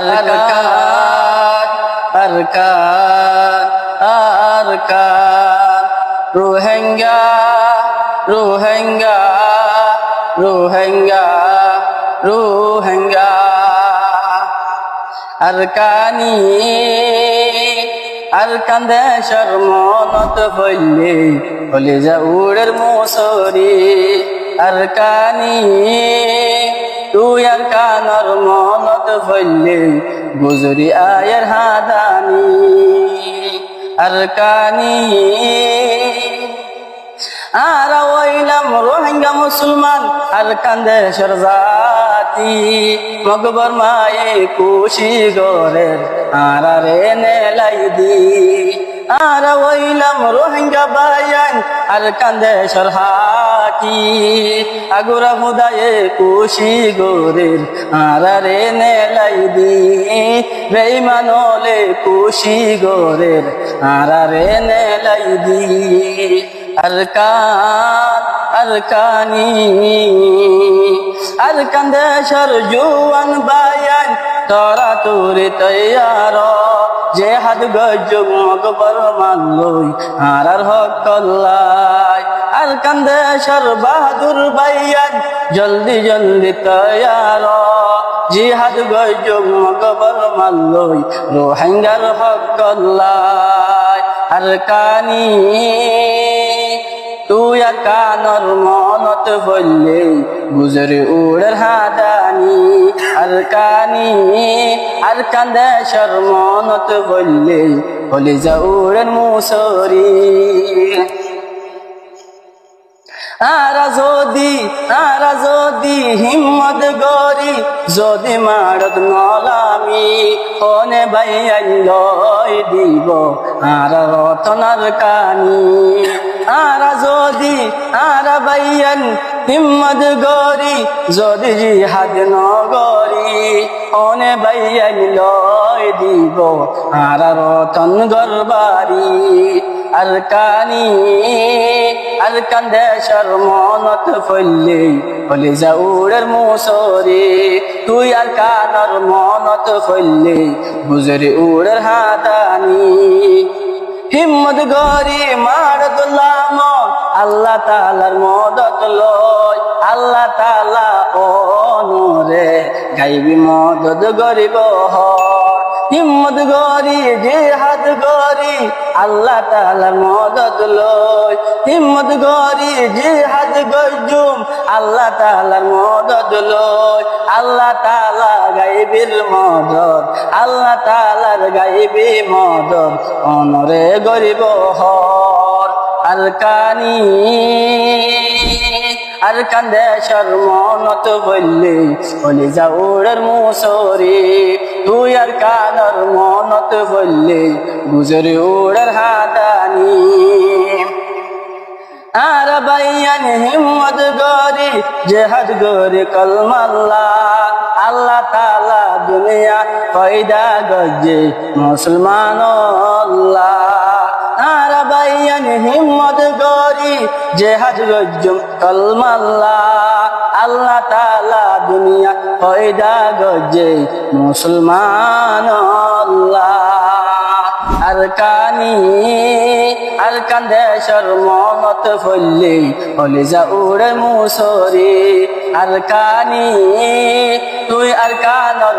আরকান আরকান আরকান রোহিঙ্গা রোহিঙ্গা রোহিঙ্গা রোহিঙ্গা আরকানি আরকান দেশের মনত হইলে হলে যা উড়ের মুসরি আরকানি তুই আরকানর মনত হইলে গুজরি আয়ের হাদানি আরকানি আর ওইলাম রোহিঙ্গা মুসলমান আরকান দেশের জাতি মগবর মায়ে কুশি গরের আর নেলাই দি আর ওইলাম রোহিঙ্গা বায়ান আরকান দেশের হাকি আগুরা হুদায়ে কুশি গরের আর নেলাই দি বেঈমানলে কুশি গরের আর নেলাই দি আরকান আরকানি আরকান দেশের জুয়ান বায়ান তোরা তোরে তৈয়ার যে হাত গজব মগবর মানলই আর হক কল্লাই আরকান দেশের বাহাদুর বায়ান জলদি জলদি তৈয়ার জিহাদ গজব মগবর মানলই রোহিঙ্গার হক কল্লাই আরকানি তুই আরকানর মনত হইলে গুজরে উড়ের হাদানি আরকানি আরকান দেশের মনত হইলে হলে যা উড়ের মুসরি আরা যদি হিম্মত গরি যদি মারত নলামি ওনে ভাইয়াই লয় দিব আর রতনার কানি আরা ভাইয়ান হিম্মত গরি যদি জিহাদ নগরি ওনে ভাইয়াই লয় দিব আর রতন গরবারি আরকানি আরকান দেশের মনত হইলে হলে যা উড়ের মুসরি তুই আরকানর মনত হইলে গুজরে উড়ের হাদানি হিম্মত গরি মারদুল্লাম আল্লাহ তাআলার মদত লয় আল্লাহ তাআলা ওনরে গাইবি মদত গরিব হিম্মত গরি জিহাদ গরি আল্লাহ তাআলার মদত লয় হিম্মত গরি জিহাদ গজুম আল্লাহ তাআলার মদত লয় আল্লাহ তাআলা গাইবির মদত আল্লাহ তাআলার গাইবি মদত অনরে গরিব হর আরকানি আরকান দেশের মনত হইলে হলে যা উড়ের মুসরি তুই আরকানর মনত হইলে গুজরে উড়ের হাদানি আর বাইয়ান হিম্মত গরি জিহাদ গরি কলমাল্লাহ আল্লাহ তাআলা দুনিয়া পয়দা গজে মুসলমান আর বাইয়ান হিম্মত গরি জিহাদ গজুম কলমাল্লাহ আল্লাহ তাআলা দুনিয়া পয়দা গজে মুসলমান আরকানি আরকান দেশের মনত হইলে হলে যা উড়ে মুসরি আরকানি তুই আরকানর